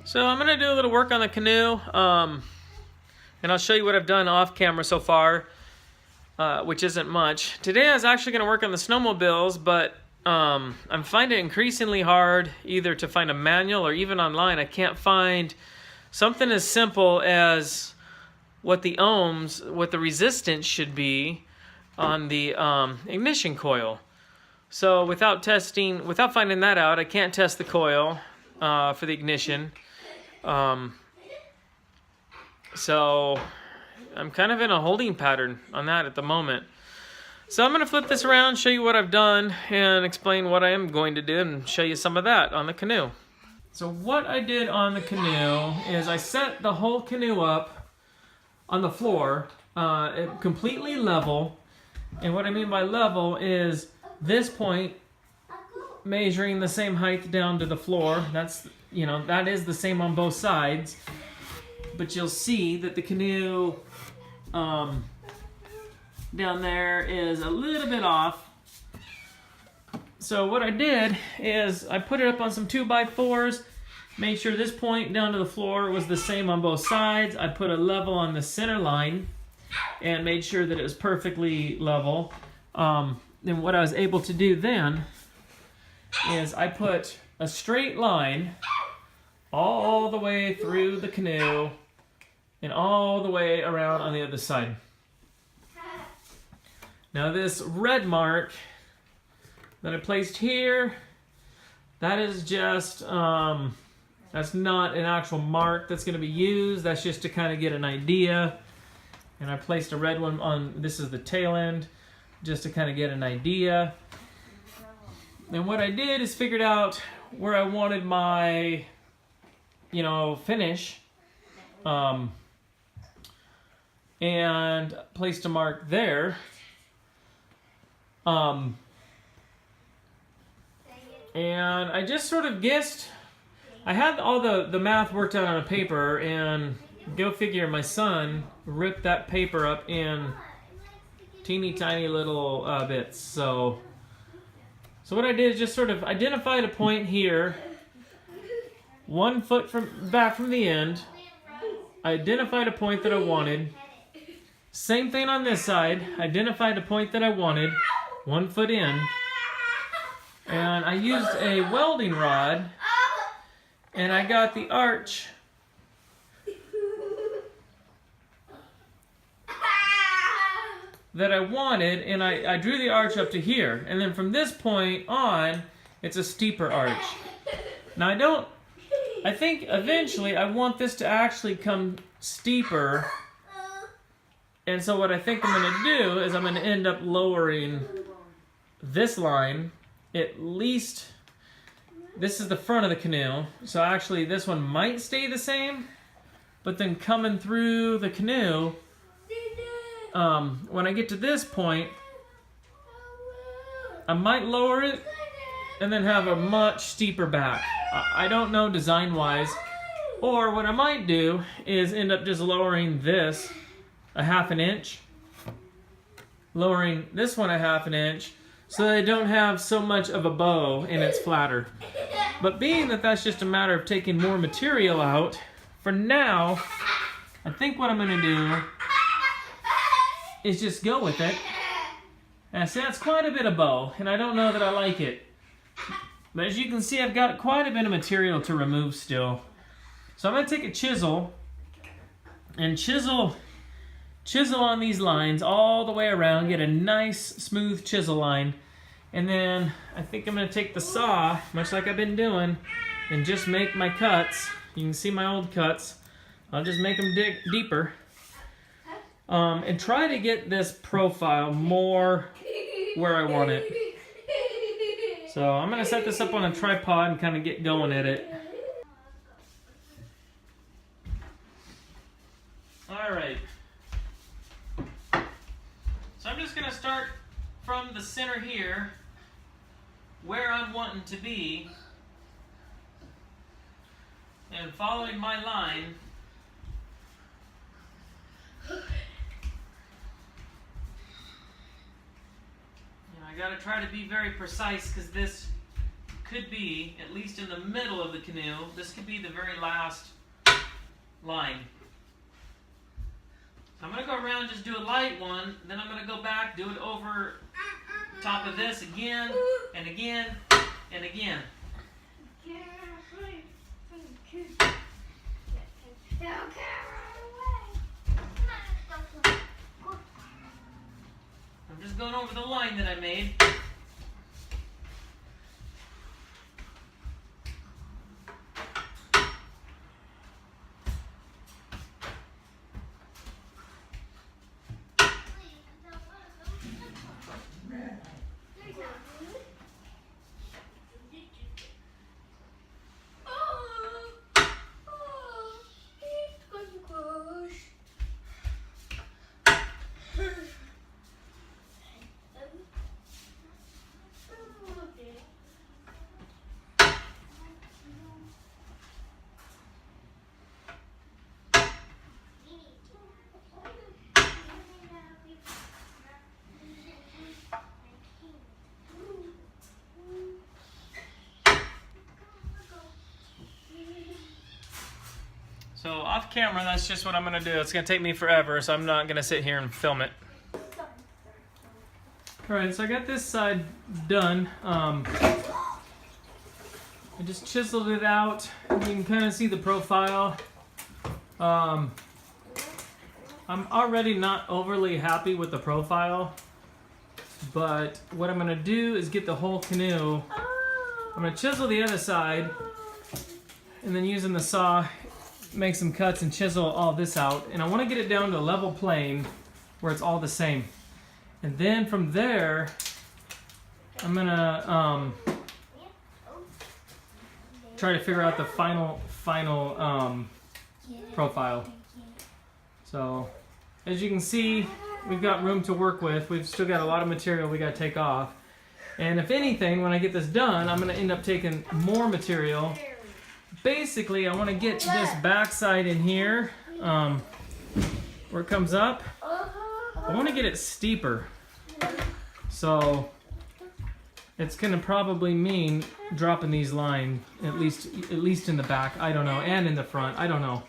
So I'm gonna do a little work on the canoe, and I'll show you what I've done off camera so far, which isn't much. Today I was actually gonna work on the snowmobiles, but I'm finding it increasingly hard either to find a manual or even online. I can't find something as simple as what the ohms, what the resistance should be on the ignition coil. So without finding that out, I can't test the coil for the ignition. So I'm kind of in a holding pattern on that at the moment. So I'm going to flip this around, show you what I've done, and explain what I am going to do, and show you some of that on the canoe. So what I did on the canoe is I set the whole canoe up on the floor, completely level. And what I mean by level is this point measuring the same height down to the floor. That is the same on both sides. But you'll see that the canoe down there is a little bit off. So what I did is I put it up on some 2x4s, made sure this point down to the floor was the same on both sides. I put a level on the center line and made sure that it was perfectly level. Then what I was able to do then is I put a straight line all the way through the canoe and all the way around on the other side. Now this red mark that I placed here, that is just, that's not an actual mark that's going to be used. That's just to kind of get an idea. And I placed a red one on, this is the tail end, just to kind of get an idea. And what I did is figured out where I wanted my, finish. And placed a mark there. And I just sort of guessed. I had all the math worked out on a paper, and go figure, my son ripped that paper up in teeny tiny little bits. So what I did is just sort of identified a point here, 1 foot back from the end. I identified a point that I wanted. Same thing on this side. Identified a point that I wanted, 1 foot in. And I used a welding rod, and I got the arch that I wanted, and I drew the arch up to here. And then from this point on, it's a steeper arch. Now I think eventually I want this to actually come steeper. And so what I think I'm going to do is I'm going to end up lowering this line. At least, this is the front of the canoe. So actually this one might stay the same. But then coming through the canoe, when I get to this point, I might lower it and then have a much steeper back. I don't know design-wise. Or what I might do is end up just lowering this a 1/2 inch. Lowering this one a 1/2 inch so that I don't have so much of a bow and it's flatter. But being that that's just a matter of taking more material out, for now, I think what I'm going to do is just go with it. And see, that's quite a bit of bow, and I don't know that I like it. But as you can see, I've got quite a bit of material to remove still. So I'm going to take a chisel and chisel on these lines all the way around, get a nice smooth chisel line. And then I think I'm going to take the saw, much like I've been doing, and just make my cuts. You can see my old cuts. I'll just make them dig deeper. And try to get this profile more where I want it. So I'm going to set this up on a tripod and kind of get going at it. Alright. So I'm just going to start from the center here, where I'm wanting to be, and following my line. I gotta try to be very precise because this could be, at least in the middle of the canoe, this could be the very last line. So I'm going to go around and just do a light one, then I'm going to go back, do it over top of this again, and again, and again. I'm just going over the line that I made. So off camera, that's just what I'm going to do. It's going to take me forever, so I'm not going to sit here and film it. Alright, so I got this side done. I just chiseled it out. You can kind of see the profile. I'm already not overly happy with the profile, but what I'm going to do is get the whole canoe. I'm going to chisel the other side, and then using the saw, make some cuts and chisel all this out. And I want to get it down to a level plane where it's all the same. And then from there, I'm going to try to figure out the final profile. So as you can see, we've got room to work with. We've still got a lot of material we got to take off. And if anything, when I get this done, I'm going to end up taking more material. Basically, I want to get this backside in here, where it comes up. I want to get it steeper. So it's going to probably mean dropping these lines, at least in the back. I don't know, and in the front. I don't know.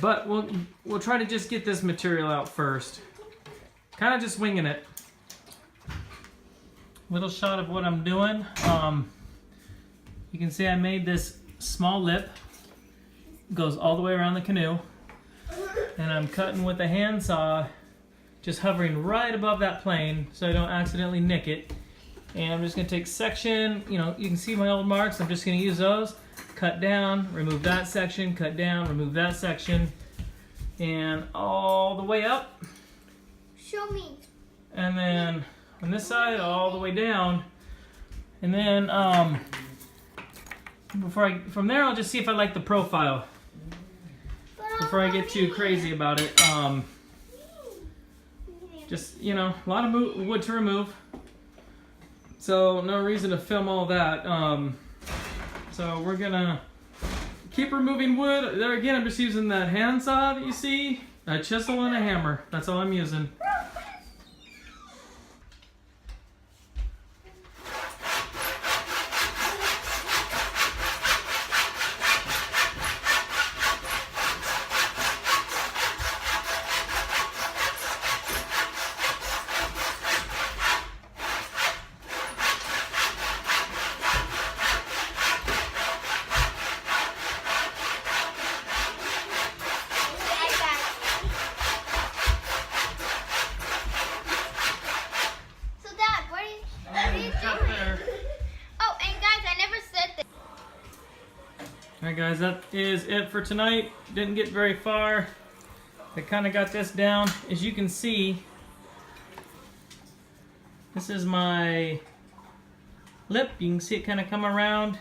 But we'll try to just get this material out first. Kind of just winging it. Little shot of what I'm doing. You can see I made this small lip, goes all the way around the canoe, and I'm cutting with a handsaw, just hovering right above that plane so I don't accidentally nick it. And I'm just going to take section, you can see my old marks, I'm just going to use those, cut down, remove that section, cut down, remove that section, and all the way up. Show me. And then on this side, all the way down, and then from there, I'll just see if I like the profile before I get too crazy about it. Just, a lot of wood to remove. So no reason to film all that. So we're gonna keep removing wood. There again, I'm just using that handsaw that you see, a chisel and a hammer. That's all I'm using. Alright guys, that is it for tonight. Didn't get very far. I kind of got this down. As you can see, this is my lip. You can see it kind of come around.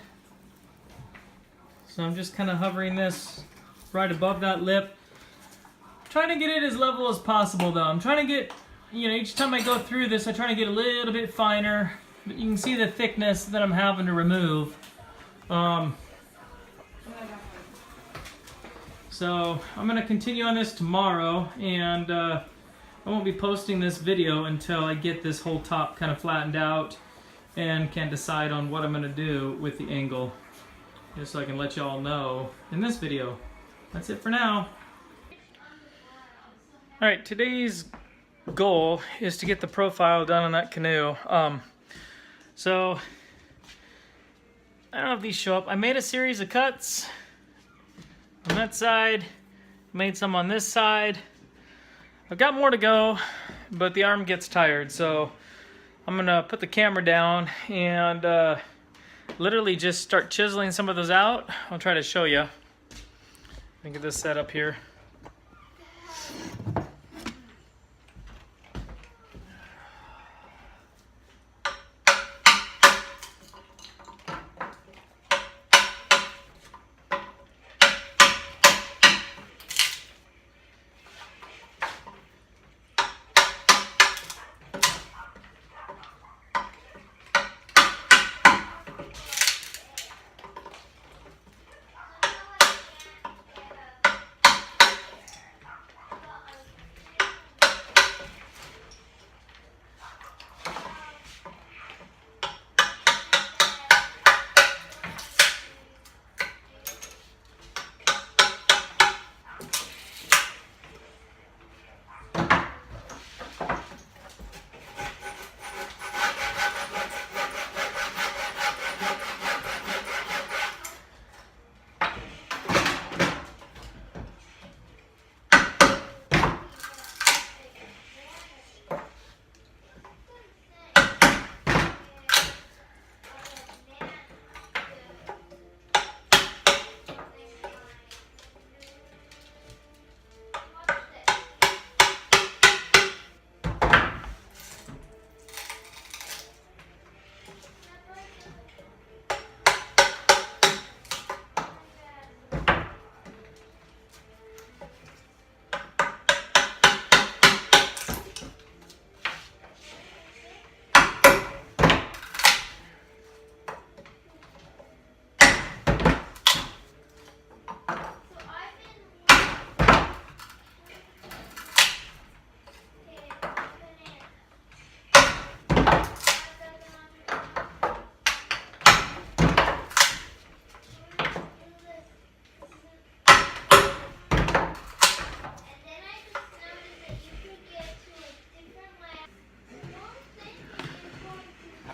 So I'm just kind of hovering this right above that lip. Trying to get it as level as possible though. I'm trying to get, each time I go through this, I try to get a little bit finer. But you can see the thickness that I'm having to remove. So I'm going to continue on this tomorrow, and I won't be posting this video until I get this whole top kind of flattened out. and can decide on what I'm going to do with the angle, just so I can let y'all know in this video. That's it for now. Alright, today's goal is to get the profile done on that canoe. So I don't know if these show up. I made a series of cuts on that side, made some on this side. I've got more to go, but the arm gets tired, so I'm gonna put the camera down and literally just start chiseling some of those out. I'll try to show you. Let me get this set up here.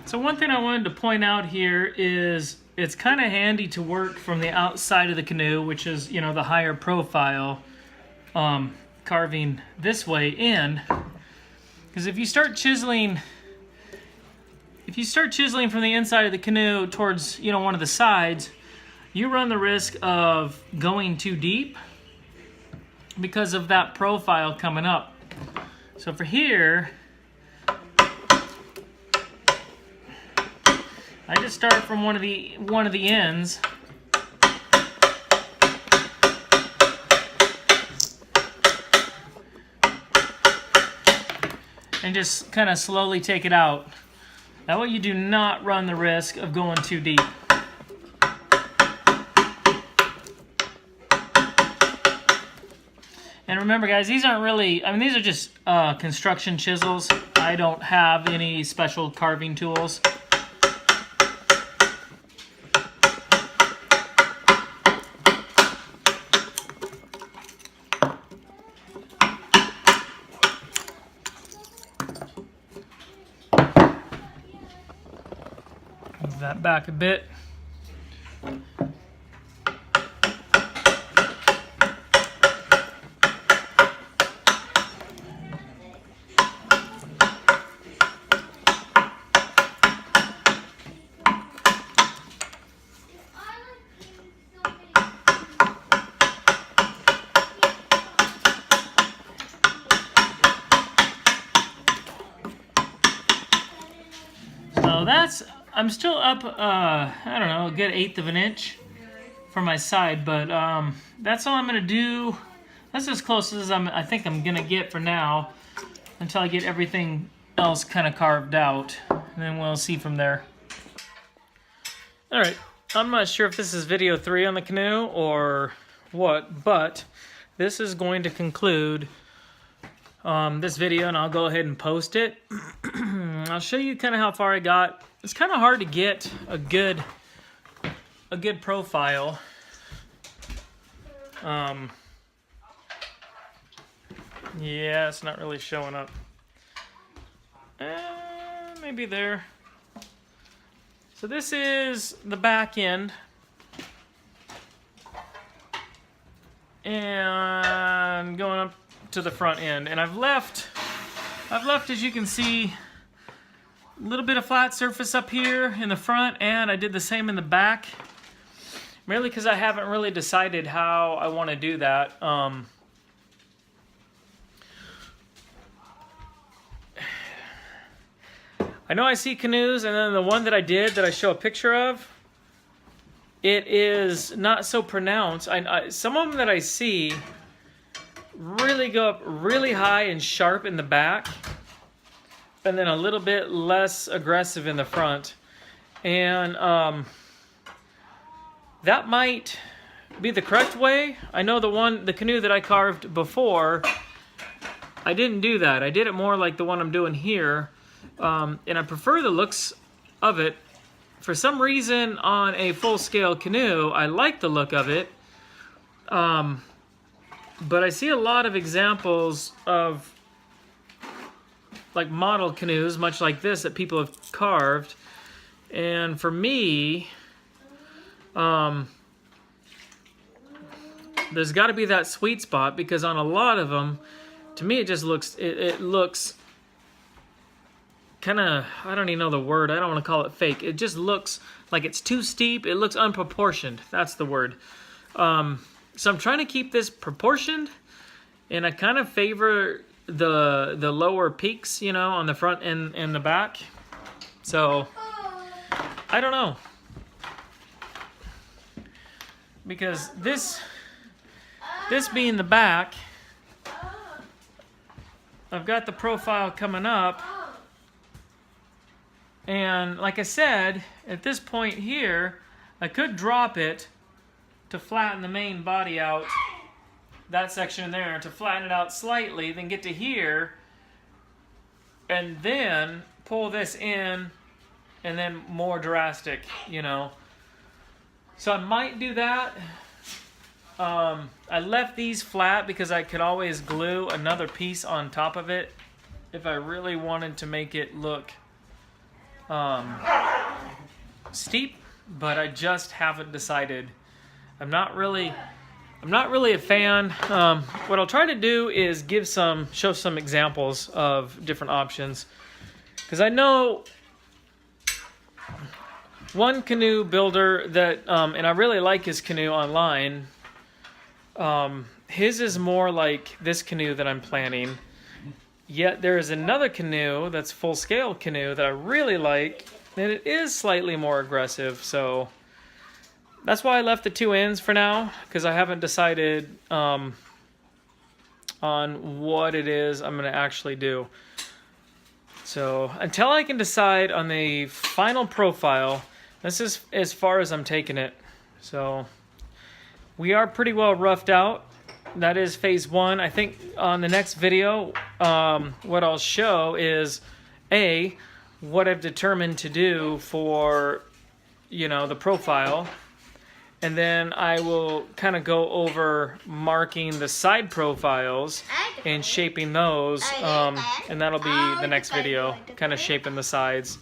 So one thing I wanted to point out here is it's kind of handy to work from the outside of the canoe, which is, you know, the higher profile, carving this way in. Because if you start chiseling from the inside of the canoe towards, you know, one of the sides, you run the risk of going too deep because of that profile coming up. So for here, I just start from one of the ends, and just kind of slowly take it out. That way you do not run the risk of going too deep. And remember guys, these aren't really, I mean, these are just construction chisels. I don't have any special carving tools. Move that back a bit. So that's, I'm still up, I don't know, a good 1/8 of an inch for my side, but that's all I'm going to do. That's as close as I think I'm going to get for now until I get everything else kind of carved out, and then we'll see from there. Alright, I'm not sure if this is video 3 on the canoe or what, but this is going to conclude this video, and I'll go ahead and post it. I'll show you kind of how far I got it's kind of hard to get a good profile. Yeah, it's not really showing up. Maybe there. So this is the back end. And going up to the front end. And I've left, as you can see, a little bit of flat surface up here in the front, and I did the same in the back. Merely because I haven't really decided how I want to do that. I know I see canoes, and then the one that I did that I show a picture of, it is not so pronounced. Some of them that I see really go up really high and sharp in the back, and then a little bit less aggressive in the front. And that might be the correct way. I know the canoe that I carved before, I didn't do that. I did it more like the one I'm doing here. And I prefer the looks of it. For some reason, on a full-scale canoe, I like the look of it. But I see a lot of examples of like model canoes, much like this, that people have carved. And for me, there's got to be that sweet spot, because on a lot of them, to me, it just looks, it looks kind of, I don't even know the word, I don't want to call it fake. It just looks like it's too steep. It looks unproportioned. That's the word. So I'm trying to keep this proportioned, and I kind of favor the lower peaks, you know, on the front and the back. So I don't know, because this being the back, I've got the profile coming up. And like I said, at this point here, I could drop it to flatten the main body out, that section there, to flatten it out slightly, then get to here, and then pull this in, and then more drastic, you know. So I might do that. I left these flat because I could always glue another piece on top of it if I really wanted to make it look steep, but I just haven't decided. I'm not really a fan. What I'll try to do is show some examples of different options, because I know one canoe builder that, and I really like his canoe online. His is more like this canoe that I'm planning. Yet there is another canoe that's full-scale canoe that I really like, and it is slightly more aggressive. So that's why I left the two ends for now, because I haven't decided on what it is I'm going to actually do. So until I can decide on the final profile, this is as far as I'm taking it. So we are pretty well roughed out. That is phase one. I think on the next video, what I'll show is what I've determined to do for, you know, the profile, and then I will kind of go over marking the side profiles and shaping those, and that'll be the next video, kind of shaping the sides.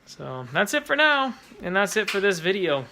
So that's it for now, and that's it for this video.